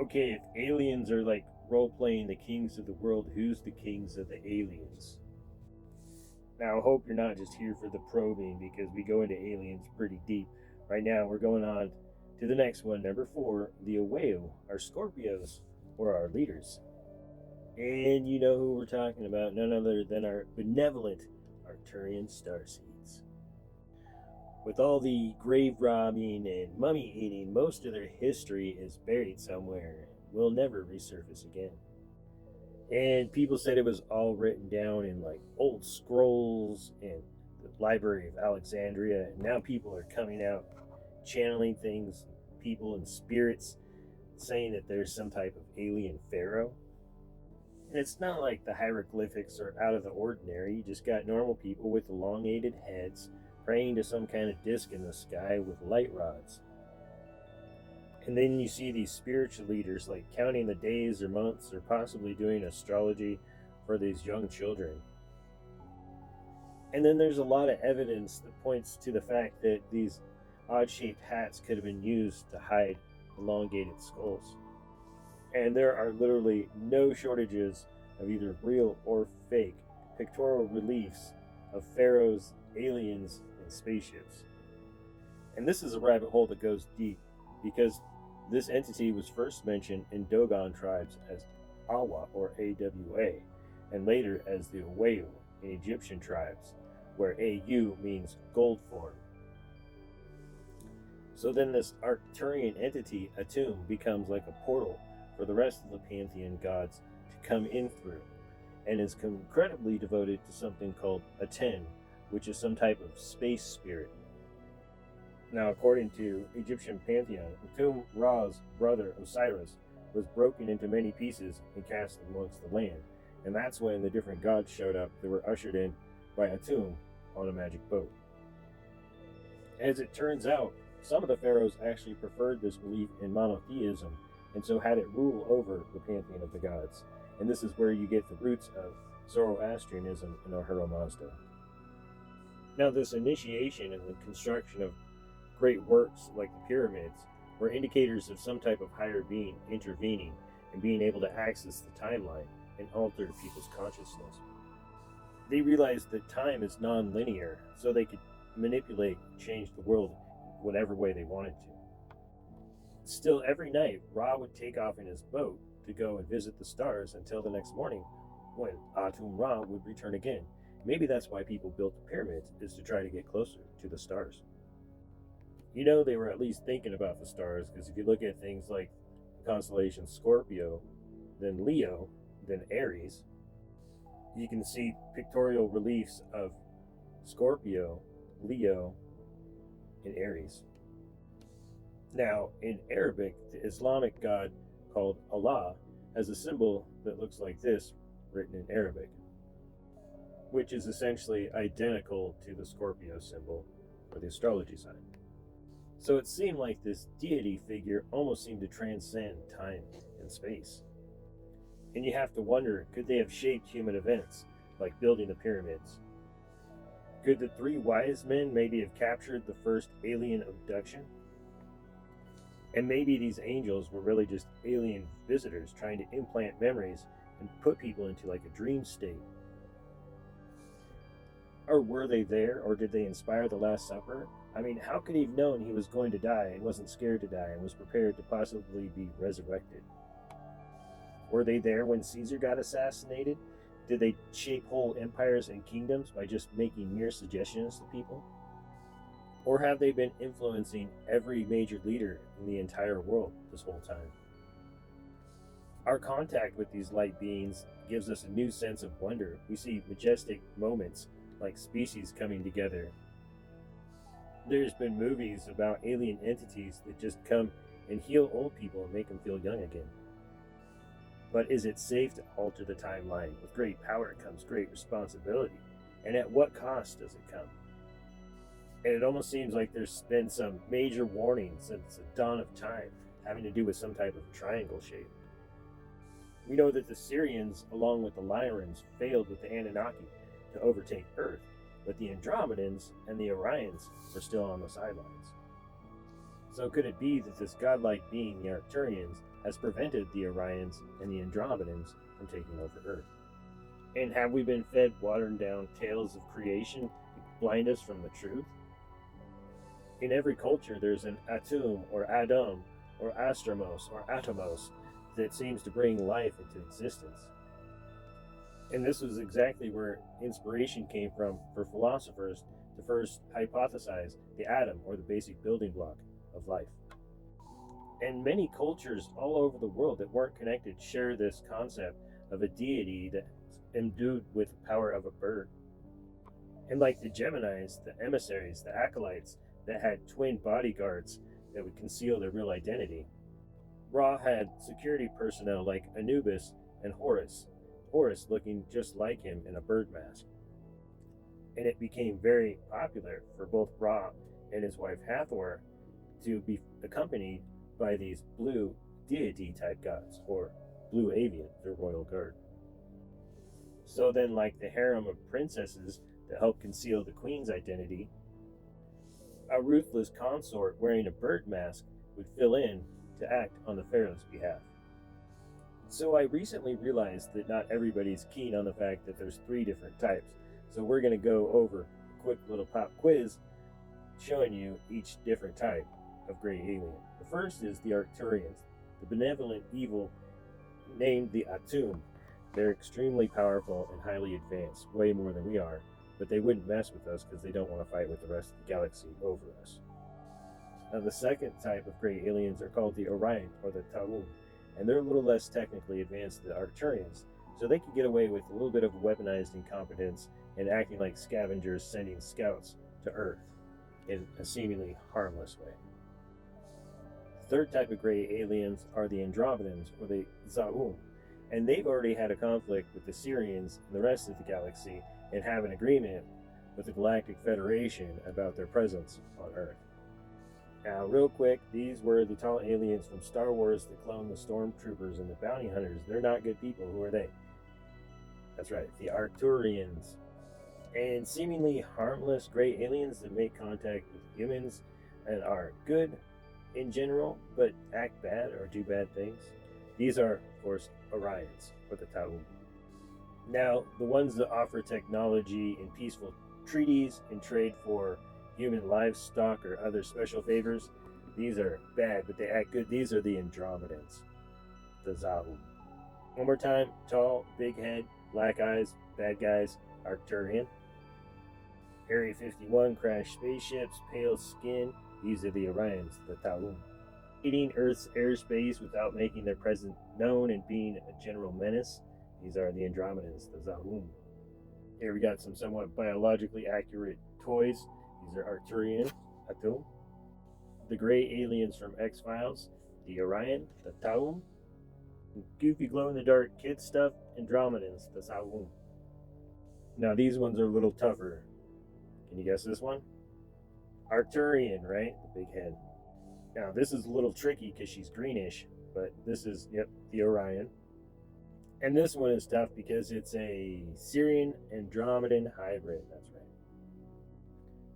Okay, if aliens are like role playing the kings of the world, who's the kings of the aliens? Now, I hope you're not just here for the probing because we go into aliens pretty deep. Right now, we're going on to the next one, number four, the Aweo, our Scorpios, or our leaders. And you know who we're talking about, none other than our benevolent Arcturian starseeds. With all the grave robbing and mummy eating, most of their history is buried somewhere and will never resurface again. And people said it was all written down in like old scrolls and the Library of Alexandria. And now people are coming out channeling things, people and spirits, saying that there's some type of alien pharaoh. And it's not like the hieroglyphics are out of the ordinary. You just got normal people with elongated heads praying to some kind of disc in the sky with light rods. And then you see these spiritual leaders like counting the days or months or possibly doing astrology for these young children. And then there's a lot of evidence that points to the fact that these odd shaped hats could have been used to hide elongated skulls. And there are literally no shortages of either real or fake pictorial reliefs of pharaohs, aliens, and spaceships. And this is a rabbit hole that goes deep because this entity was first mentioned in Dogon tribes as Awa or AWA, and later as the Aweu in Egyptian tribes, where AU means gold form. So then this Arcturian entity, Atum, becomes like a portal for the rest of the pantheon gods to come in through, and is incredibly devoted to something called Aten, which is some type of space spirit. Now, according to Egyptian pantheon, Atum Ra's brother Osiris was broken into many pieces and cast amongst the land, and that's when the different gods showed up that were ushered in by Atum on a magic boat. As it turns out, some of the pharaohs actually preferred this belief in monotheism, and so had it rule over the pantheon of the gods. And this is where you get the roots of Zoroastrianism and Ahura Mazda. Now, this initiation and the construction of great works like the pyramids were indicators of some type of higher being intervening and being able to access the timeline and alter people's consciousness. They realized that time is non-linear, so they could manipulate and change the world whatever way they wanted to. Still, every night, Ra would take off in his boat to go and visit the stars until the next morning when Atum Ra would return again. Maybe that's why people built the pyramids, is to try to get closer to the stars. You know, they were at least thinking about the stars, because if you look at things like the constellation Scorpio, then Leo, then Aries, you can see pictorial reliefs of Scorpio, Leo, and Aries. Now, in Arabic, the Islamic god called Allah has a symbol that looks like this written in Arabic, which is essentially identical to the Scorpio symbol or the astrology sign. So it seemed like this deity figure almost seemed to transcend time and space. And you have to wonder, could they have shaped human events, like building the pyramids? Could the three wise men maybe have captured the first alien abduction? And maybe these angels were really just alien visitors trying to implant memories and put people into like a dream state. Or were they there, or did they inspire the Last Supper? I mean, how could he have known he was going to die and wasn't scared to die and was prepared to possibly be resurrected? Were they there when Caesar got assassinated? Did they shape whole empires and kingdoms by just making mere suggestions to people? Or have they been influencing every major leader in the entire world this whole time? Our contact with these light beings gives us a new sense of wonder. We see majestic moments like species coming together. There's been movies about alien entities that just come and heal old people and make them feel young again. But is it safe to alter the timeline? With great power comes great responsibility. And at what cost does it come? And it almost seems like there's been some major warnings since the dawn of time having to do with some type of triangle shape. We know that the Syrians, along with the Lyrans, failed with the Anunnaki to overtake Earth, but the Andromedans and the Orions were still on the sidelines. So could it be that this godlike being, the Arcturians, has prevented the Orions and the Andromedans from taking over Earth? And have we been fed watered down tales of creation to blind us from the truth? In every culture, there's an Atum or Adam or Astramos or Atomos that seems to bring life into existence. And this was exactly where inspiration came from for philosophers to first hypothesize the atom or the basic building block of life. And many cultures all over the world that weren't connected share this concept of a deity that's imbued with the power of a bird. And like the Geminis, the emissaries, the acolytes that had twin bodyguards that would conceal their real identity, Ra had security personnel like Anubis and Horus, Horus looking just like him in a bird mask. And it became very popular for both Ra and his wife Hathor to be accompanied by these blue deity type gods, or blue avian, their royal guard. So then, like the harem of princesses that help conceal the queen's identity, a ruthless consort wearing a bird mask would fill in to act on the pharaoh's behalf. So I recently realized that not everybody's keen on the fact that there's 3 different types. So we're going to go over a quick little pop quiz showing you each different type of gray alien. The first is the Arcturians, the benevolent evil named the Atum. They're extremely powerful and highly advanced, way more than we are, but they wouldn't mess with us because they don't want to fight with the rest of the galaxy over us. Now the second type of gray aliens are called the Orion, or the Ta'um, and they're a little less technically advanced than the Arcturians, so they can get away with a little bit of weaponized incompetence and acting like scavengers sending scouts to Earth in a seemingly harmless way. The third type of gray aliens are the Andromedans, or the Za'um, and they've already had a conflict with the Sirians and the rest of the galaxy and have an agreement with the Galactic Federation about their presence on Earth. Now, real quick, these were the tall aliens from Star Wars that clone the stormtroopers and the bounty hunters. They're not good people. Who are they? That's right, the Arcturians. And seemingly harmless gray aliens that make contact with humans and are good in general, but act bad or do bad things. These are, of course, Orions, or the Ta'um. Now, the ones that offer technology and peaceful treaties in trade for human livestock or other special favors, these are bad, but they act good. These are the Andromedans, the Za'um. One more time: tall, big head, black eyes, bad guys, Arcturian. Area 51 crashed spaceships, pale skin, these are the Orions, the Ta'um. Eating Earth's airspace without making their presence known and being a general menace, these are the Andromedans, the Za'um. Here we got some somewhat biologically accurate toys. These are Arcturian, Atum. The gray aliens from X-Files, the Orion, the Ta'um. Goofy glow-in-the-dark kid stuff, Andromedans, the Za'um. Now these ones are a little tougher. Can you guess this one? Arcturian, right? The big head. Now this is a little tricky because she's greenish, but this is, the Orion. And this one is tough because it's a Sirian Andromedan hybrid, that's right.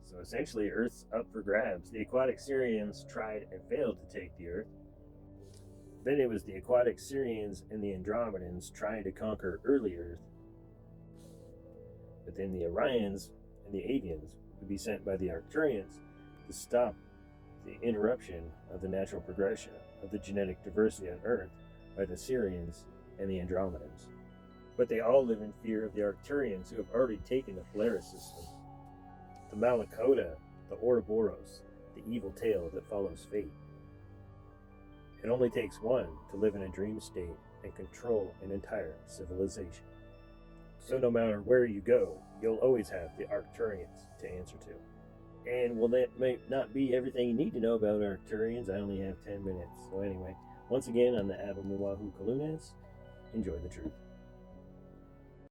So essentially Earth's up for grabs. The aquatic Sirians tried and failed to take the Earth. Then it was the aquatic Sirians and the Andromedans trying to conquer early Earth. But then the Orions and the Avians would be sent by the Arcturians to stop the interruption of the natural progression of the genetic diversity on Earth by the Sirians and the Andromedans. But they all live in fear of the Arcturians, who have already taken the Polaris system. The Malakota, the Ouroboros, the evil tale that follows fate. It only takes one to live in a dream state and control an entire civilization. So no matter where you go, you'll always have the Arcturians to answer to. And well, that may not be everything you need to know about Arcturians. I only have 10 minutes. So anyway, once again, I'm the Abu Muwahu Kalunas. Enjoy the truth.